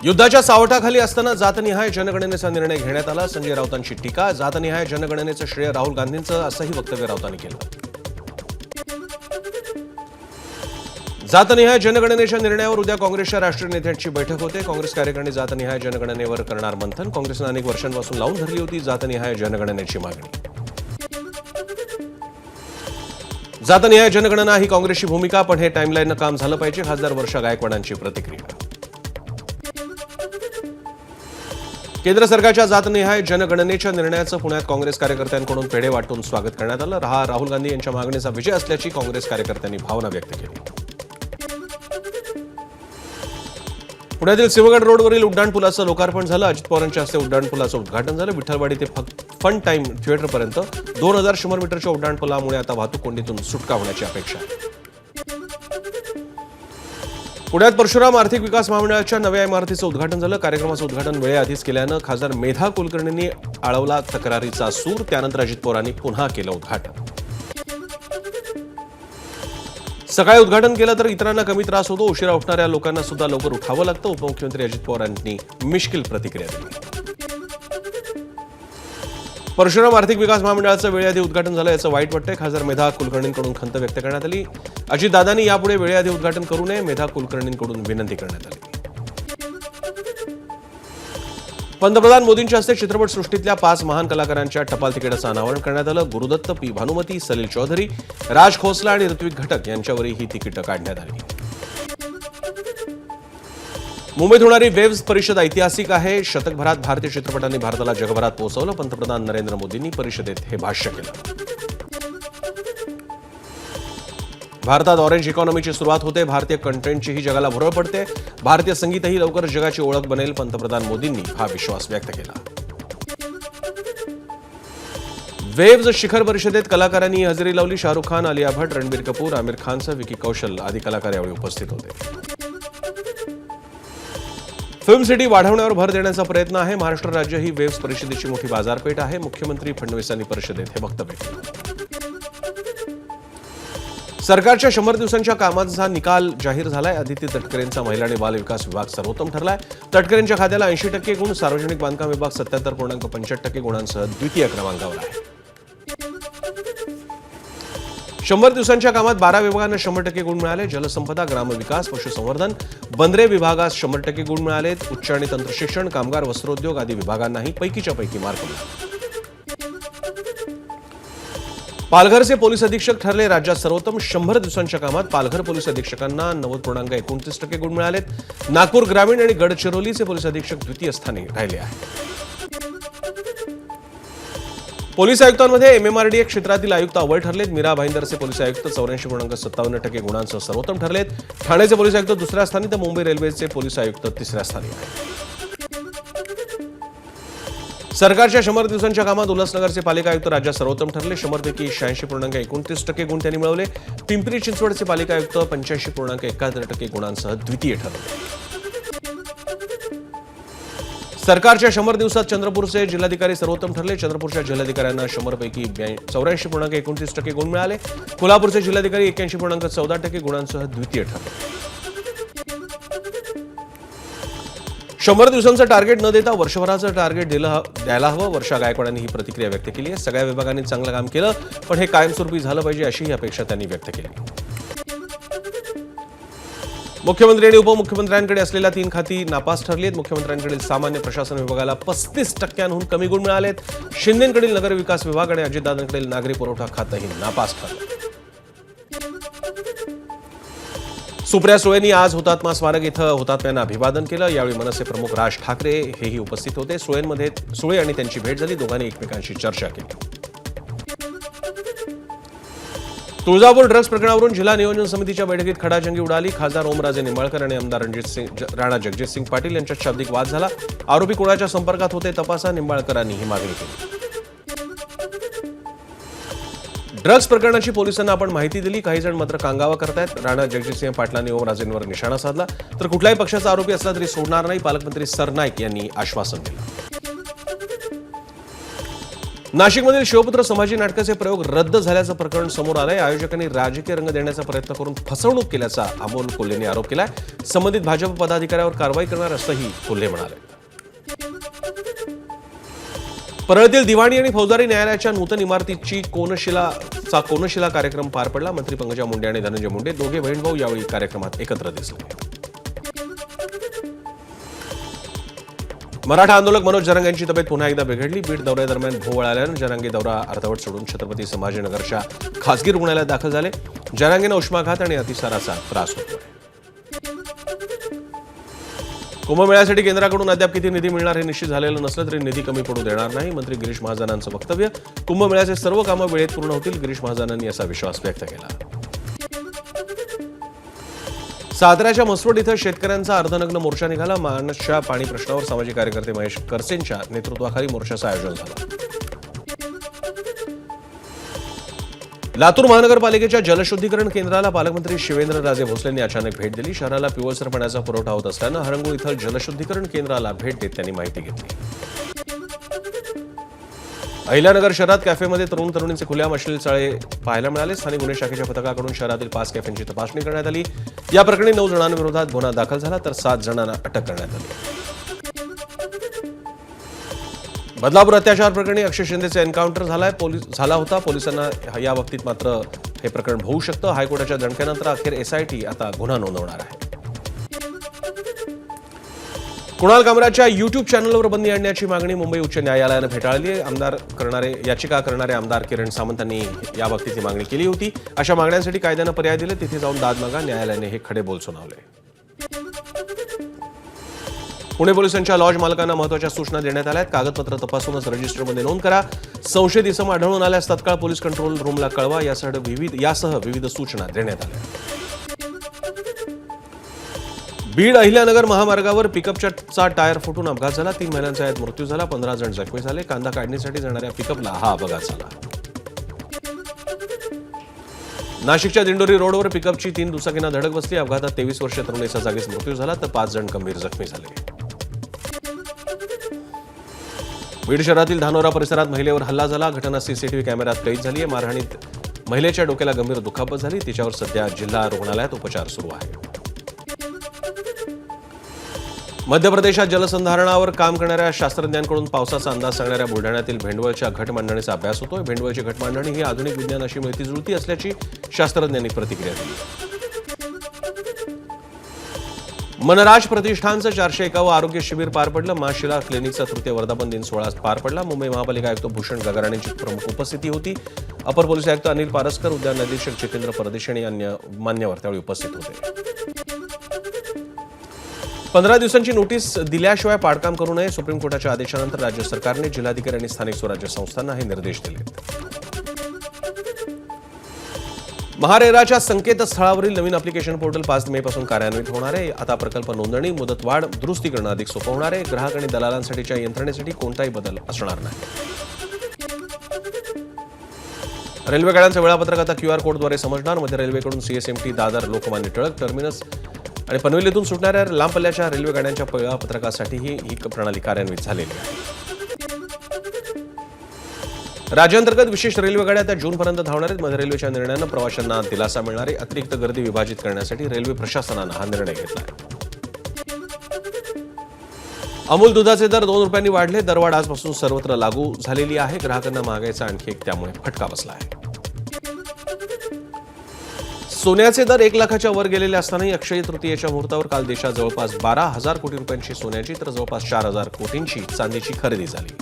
युद्धाच्या सावटाखाली असताना जातनिहाय जनगणनेचा निर्णय घेण्यात आला. संजय राऊतांची टीका. जातनिहाय जनगणनेचं श्रेय राहुल गांधींचं असंही वक्तव्य राऊतांनी केलं. जातनिहाय जनगणनेच्या निर्णयावर उद्या काँग्रेसच्या राष्ट्रीय नेत्यांची बैठक होते. काँग्रेस कार्यकारिणी जातनिहाय जनगणनेवर करणार मंथन. काँग्रेसनं अनेक वर्षांपासून लावून धरली होती जातनिहाय जनगणनेची मागणी. जातनिहाय जनगणना ही काँग्रेसची भूमिका, पण हे टाइमलाईननं काम झालं पाहिजे. खासदार वर्षा गायकवाडांची प्रतिक्रिया. केंद्र सरकारच्या जातनिहाय जनगणनेच्या निर्णयाचं पुण्यात काँग्रेस कार्यकर्त्यांकडून पेढे वाटून स्वागत करण्यात आलं. राहुल गांधी यांच्या मागणीचा विजय असल्याची काँग्रेस कार्यकर्त्यांनी भावना व्यक्त केली. पुण्यातील सिंहगड रोडवरील उड्डाणपुलाचं लोकार्पण झालं. अजित पवारांच्या हस्ते उड्डाणपुलाचं उद्घाटन झालं. विठ्ठलवाडी ते फन टाइम थिएटरपर्यंत 2100 मीटरच्या उड्डाणपुलामुळे आता वाहतूक कोंडीतून सुटका होण्याची अपेक्षा आहे. पुण्यात परशुराम आर्थिक विकास महामंडळाच्या नव्या इमारतीचं उद्घाटन झालं. कार्यक्रमाचं उद्घाटन वेळेआधीच केल्यानं खासदार मेधा कुलकर्णींनी आळवला तक्रारीचा सूर. त्यानंतर अजित पवारांनी पुन्हा केलं उद्घाटन. सकाळी उद्घाटन केलं तर इतरांना कमी त्रास होतो. उशिरा उठणाऱ्या लोकांना सुद्धा लवकर उठावं लागतं. उपमुख्यमंत्री अजित पवारांनी मिश्किल प्रतिक्रिया दिली. परशुराम आर्थिक विकास महामंडळाचं वेळेआधी उद्घाटन झालं याचं वाईट वाटतंय. खासदार मेधा कुलकर्णींकडून खंत व्यक्त करण्यात आली. अजितदादांनी यापुढे वेळेआधी उद्घाटन करू नये, मेधा कुलकर्णींकडून विनंती करण्यात आली. पंतप्रधान मोदींच्या हस्ते चित्रपटसृष्टीतल्या 5 महान कलाकारांच्या टपाल तिकिटाचं अनावरण करण्यात आलं. गुरुदत्त, पी भानुमती, सलील चौधरी, राज खोसला आणि ऋत्विक घटक यांच्यावरही ही तिकीटं काढण्यात आली. मुंबईत होणारी वेव्स परिषद ऐतिहासिक आहे. शतकभरात भारतीय चित्रपटांनी भारताला जगभरात पोहोचवलं. पंतप्रधान नरेंद्र मोदींनी परिषदेत हे भाष्य केलं. भारतात ऑरेंज इकॉनॉमीची सुरुवात होते. भारतीय कंटेंटचीही जगाला भुरळ पडते. भारतीय संगीतही लवकर जगाची ओळख बनेल. पंतप्रधान मोदींनी हा विश्वास व्यक्त केला. वेव्स शिखर परिषदेत कलाकारांनी हजेरी लावली. शाहरुख खान, आलिया भट्ट, रणबीर कपूर, आमिर खानसह विकी कौशल आदी कलाकार यावेळी उपस्थित होते. फिल्म सिटी वाढवण्यावर भर देण्याचा प्रयत्न आहे. महाराष्ट्र राज्य ही वेव्स परिषदेची मोठी बाजारपेठ आहे. मुख्यमंत्री फडणवीसांनी परिषदेत हे वक्तव्य केलं. सरकारच्या 100 दिवसांच्या कामाचा निकाल जाहीर झालाय. आदिती तटकरेंचा महिला आणि बाल विकास विभाग सर्वोत्तम ठरलाय. तटकरेंच्या खात्याला 80% गुण, सार्वजनिक बांधकाम विभाग 77.65% गुणांसह द्वितीय क्रमांकावर आहे. 100 दिवसांच्या कामात 12 विभागांना 100% गुण मिळाले. जलसंपदा, ग्रामविकास, पशुसंवर्धन, बंदरे विभागास 100% गुण मिळालेत. उच्च आणि तंत्रशिक्षण, कामगार, वस्त्रोद्योग आदी विभागांनाही पैकीच्या पैकी मार्क मिळाले. पालघरचे पोलीस अधीक्षक ठरले राज्यात सर्वोत्तम. 100 दिवसांच्या कामात पालघर पोलीस अधीक्षकांना 90.29% गुण मिळालेत. नागपूर ग्रामीण आणि गडचिरोलीचे पोलीस अधीक्षक द्वितीय स्थानी राहिले आहेत. पोलीस आयुक्तांमध्ये एमएमआरडीए क्षेत्रातील आयुक्त अव्वल ठरलेत. मीरा भाईंदरचे पोलीस आयुक्त 84.57% गुणांसह सर्वोत्तम ठरलेत. ठाण्याचे पोलीस आयुक्त दुसऱ्या स्थानी तर मुंबई रेल्वेचे पोलीस आयुक्त तिसऱ्या स्थानी आहेत. सरकारच्या 100 दिवसांच्या कामात उल्हासनगरचे पालिका आयुक्त राज्यात सर्वोत्तम ठरले. 100पैकी 86.29% गुण त्यांनी मिळवले. पिंपरी चिंचवडचे पालिका आयुक्त 85.71% गुणांसह द्वितीय ठरले. सरकारच्या 100 दिवसात चंद्रपूरचे जिल्हाधिकारी सर्वोत्तम ठरले. चंद्रपूरच्या जिल्हाधिकाऱ्यांना 100पैकी 84.29% गुण मिळाले. कोल्हापूरचे जिल्हाधिकारी 81.14% गुणांसह द्वितीय ठरले. 100 दिवसांचं टार्गेट न देता वर्षभराचं टार्गेट द्यायला हवं. वर्षा गायकवाडांनी ही प्रतिक्रिया व्यक्त केली आहे. सगळ्या विभागांनी चांगलं काम केलं, पण हे कायमस्वरूपी झालं पाहिजे अशीही अपेक्षा त्यांनी व्यक्त केली. मुख्यमंत्री आणि उपमुख्यमंत्र्यांकडे असलेल्या 3 खाती नापास ठरली आहेत. मुख्यमंत्र्यांकडील सामान्य प्रशासन विभागाला 35%हून कमी गुण मिळालेत. शिंदेंकडील नगर विकास विभाग आणि अजितदादांकडील नागरी पुरवठा खातंही नापास ठरलं. सुप्रिया सुळेंनी आज हुतात्मा स्मारक इथं हुतात्म्यांना अभिवादन केलं. यावेळी मनसे प्रमुख राज ठाकरे हेही उपस्थित होते. सुळे आणि त्यांची भेट झाली. दोघांनी एकमेकांशी चर्चा केली. तुळजापूर ड्रग्ज प्रकरणावरून जिल्हा नियोजन समितीच्या बैठकीत खडाजंगी उडाली. खासदार ओमराजे निंबाळकर आणि आमदार राणा जगजितसिंग पाटील यांच्यात शाब्दिक वाद झाला. आरोपी कोणाच्या संपर्कात होते तपासा, निंबाळकरांनी ही मागणी केली. ड्रग्ज प्रकरणाची पोलिसांना आपण माहिती दिली. काही जण मात्र कांगावा करतायत. राणा जगजितसिंह पाटलांनी ओमराजेंवर निशाणा साधला. तर कुठल्याही पक्षाचा आरोपी असला तरी सोडणार नाही, पालकमंत्री सरनाईक यांनी आश्वासन दिलं. नाशिकमधील शिवपुत्र संभाजी नाटकाचे प्रयोग रद्द झाल्याचं प्रकरण समोर आलंय. आयोजकांनी राजकीय रंग देण्याचा प्रयत्न करून फसवणूक केल्याचा अमोल कोल्हेंनी आरोप केलाय. संबंधित भाजप पदाधिकाऱ्यावर कारवाई करणार असंही कोल्हे म्हणाले. परळतील दिवाणी आणि फौजदारी न्यायालयाच्या नूतन इमारतीची कोनशिला कार्यक्रम पार पडला. मंत्री पंकजा मुंडे आणि धनंजय मुंडे दोघे बहीणभाऊ यावेळी कार्यक्रमात एकत्र दिसले. मराठा आंदोलक मनोज जरांगे यांची तब्येत पुन्हा एकदा बिघडली. बीड दौऱ्यादरम्यान भोवळ आल्यानं जरांगे दौरा अर्धवट सोडून छत्रपती संभाजीनगरच्या खासगी रुग्णालयात दाखल झाले. जरांगेंना उष्माघात आणि अतिसाराचा त्रास होतोय. कुंभमेळ्यासाठी केंद्राकडून अद्याप किती निधी मिळणार हे निश्चित झालेलं नसलं तरी निधी कमी पडू देणार नाही. मंत्री गिरीश महाजनांचं वक्तव्य. कुंभमेळ्याचे सर्व कामं वेळेत पूर्ण होतील, गिरीश महाजनांनी असा विश्वास व्यक्त केला. साताऱ्याच्या म्हसवड इथं शेतकऱ्यांचा अर्धनग्न मोर्चा निघाला. मानसच्या पाणी प्रश्नावर सामाजिक कार्यकर्ते महेश करसेंच्या नेतृत्वाखाली मोर्चाचं आयोजन झालं. लातूर महानगरपालिकेच्या जलशुद्धीकरण केंद्राला पालकमंत्री शिवेंद्रराजे भोसलेंनी अचानक भेट दिली. शहराला पिवळसर पाण्याचा पुरवठा होत असल्यानं हरंगुळ इथं जलशुद्धीकरण केंद्राला भेट देत त्यांनी माहिती घेतली. अहिल्यानगर शहरात कॅफेमध्ये तरुण तरुणींचे खुलेआम अश्लील चाळे पाहायला मिळाले. स्थानिक गुन्हे शाखेच्या पथकाकडून शहरातील 5 कॅफेंची तपासणी करण्यात आली. या प्रकरणी 9 जणांविरोधात गुन्हा दाखल झाला तर 7 जणांना अटक करण्यात आली. बदलापूर अत्याचार प्रकरणी अक्षय शिंदेचे एन्काउंटर झाला होता. पोलिसांना या बाबतीत मात्र हे प्रकरण होऊ शकतं. हायकोर्टाच्या दणक्यानंतर अखेर एसआयटी आता गुन्हा नोंदवणार आहे. कुणाल कामराच्या युट्यूब चॅनलवर बंदी आणण्याची मागणी मुंबई उच्च न्यायालयानं फेटाळली आहे. याचिका करणारे आमदार किरण सामंतांनी याबाबतीत मागणी केली होती. अशा मागण्यांसाठी कायद्यानं पर्याय दिले. तिथे जाऊन दाद मागा. न्यायालयाने हे खडे बोल सुनावले. पुणे पोलिसांच्या लॉज मालकांना महत्त्वाच्या सूचना देण्यात आल्या आहेत. कागदपत्र तपासूनच रजिस्टरमध्ये नोंद करा. संशयित इसम आढळून आल्यास तत्काळ पोलीस कंट्रोल रूमला कळवा. यासह विविध सूचना देण्यात आल्या. बीड अहिल्यानगर महामार्गावर पिकअपचा टायर फुटून अपघात झाला. 3 महिलांचा यात मृत्यू झाला. 15 जण जखमी झाले. कांदा काढणीसाठी जाणाऱ्या पिकअपला हा अपघात झाला. नाशिकच्या दिंडोरी रोडवर पिकअपची 3 दुचाकींना धडक बसली. अपघातात 23 वर्षीय तरुणीचा जागीच मृत्यू झाला तर 5 जण गंभीर जखमी झाले. बीड शहरातील धानोरा परिसरात महिलेवर हल्ला झाला. घटना सीसीटीव्ही कॅमेऱ्यात कैद झाली आहे. मारहाणीत महिलेच्या डोक्याला गंभीर दुखापत झाली. तिच्यावर सध्या जिल्हा रुग्णालयात उपचार सुरू आहे. मध्य प्रदेशात जलसंधारणावर काम करणाऱ्या शास्त्रज्ञांकडून पावसाचा अंदाज सांगणाऱ्या बुलढाण्यातील भेंडवळच्या घटमांडणीचा अभ्यास होतोय. भेंडवळची घटमांडणी ही आधुनिक विज्ञानाशी मिळतीजुळती असल्याची शास्त्रज्ञांनी प्रतिक्रिया दिली. मनराज प्रतिष्ठानचं 401वं आरोग्य शिबिर पार पडलं. माँ शिला क्लिनिकचा तृतीय वर्धापन दिन सोहळा पार पडला. मुंबई महापालिका आयुक्त भूषण गगराणेंची प्रमुख उपस्थिती होती. अपर पोलीस आयुक्त अनिल पारस्कर, उद्यान निरीक्षक जितेंद्र परदेशी आणि अन्य मान्यवर त्यावेळी उपस्थित होते. 15 दिवसांची नोटीस दिल्याशिवाय पाडकाम करू नये. सुप्रीम कोर्टाच्या आदेशानंतर राज्य सरकारने जिल्हाधिकारी आणि स्थानिक स्वराज्य संस्थांना हे निर्देश दिले. महारेराच्या संकेतस्थळावरील नवीन अप्लिकेशन पोर्टल 5 मे पासून कार्यान्वित होणार आहे. आता प्रकल्प नोंदणी, मुदतवाढ, दुरुस्ती करणं अधिक सोपं होणार आहे. ग्राहक आणि दलालांसाठीच्या यंत्रणेसाठी कोणताही बदल असणार नाही. रेल्वे गाड्यांचं वेळापत्रक आता QR कोडद्वारे समजणार. मध्य रेल्वेकडून CSMT, दादर, लोकमान्य टिळक टर्मिनस आणि पनवेलीतून सुटणाऱ्या लांब पल्ल्याच्या रेल्वे गाड्यांच्या वेळापत्रकासाठीही ही प्रणाली कार्यान्वित झालेली आहे. राज्यांतर्गत विशेष रेल्वे गाड्या आता जूनपर्यंत धावणार आहेत. मध्य रेल्वेच्या निर्णयानं प्रवाशांना दिलासा मिळणार आहे. अतिरिक्त गर्दी विभाजित करण्यासाठी रेल्वे प्रशासनानं हा निर्णय घेतला आहे. अमूल दुधाचे दर 2 रुपयांनी वाढले. दरवाढ आजपासून सर्वत्र लागू झालेली आहे. ग्राहकांना महागाईचा आणखी एक त्यामुळे फटका बसला आहे. सोन्याचे दर 1 लाखाच्या वर गेलेले असतानाही अक्षय तृतीयेच्या मुहूर्तावर काल देशात जवळपास 12,000 कोटी रुपयांची सोन्याची तर जवळपास 4,000 कोटींची चांदीची खरेदी झाली.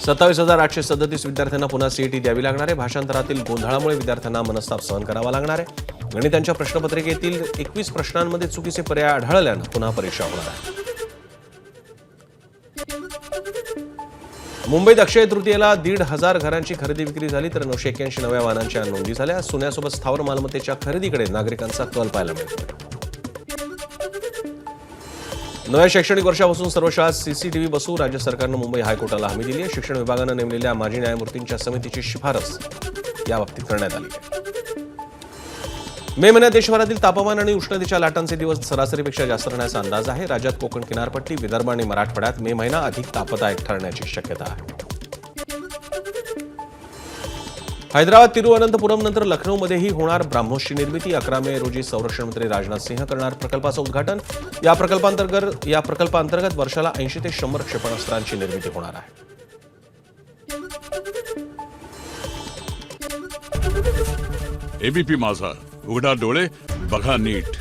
27,837 विद्यार्थ्यांना पुन्हा CET द्यावी लागणार आहे. भाषांतरातील गोंधळामुळे विद्यार्थ्यांना मनस्ताप सहन करावा लागणार आहे. गणितांच्या प्रश्नपत्रिकेतील 21 प्रश्नांमध्ये चुकीचे पर्याय आढळल्यानं पुन्हा परीक्षा होणार आहे. मुंबईत अक्षय तृतीयेला 1,500 घरांची खरेदी विक्री झाली तर 981 नव्या वाहनांच्या नोंदी झाल्या. सोन्यासोबत स्थावर मालमत्तेच्या खरेदीकडे नागरिकांचा कल पाहायला मिळतो. नव्या शैक्षणिक वर्षापासून सर्व शाळात CCTV बसवू राज्य सरकारनं मुंबई हायकोर्टाला हमी दिली आहे. शिक्षण विभागानं नेमलेल्या माजी न्यायमूर्तींच्या समितीची शिफारस याबाबतीत करण्यात आली आहे. मे महिन्यात देशभरातील तापमान आणि उष्णतेच्या लाटांचे दिवस सरासरीपेक्षा जास्त राहण्याचा अंदाज आहे. राज्यात कोकण किनारपट्टी, विदर्भ आणि मराठवाड्यात मे महिना अधिक तापदायक ठरण्याची शक्यता आहे. हैदराबाद तिरुवनंतपुरम नंतर लखनौमध्येही होणार ब्राह्मोसची निर्मिती. 11 मे रोजी संरक्षण मंत्री राजनाथ सिंह करणार प्रकल्पाचं उद्घाटन. या प्रकल्पांतर्गत वर्षाला 80 ते 100 क्षेपणास्त्रांची निर्मिती होणार आहे. एबीपी माझा, उघडा डोळे बघा नीट.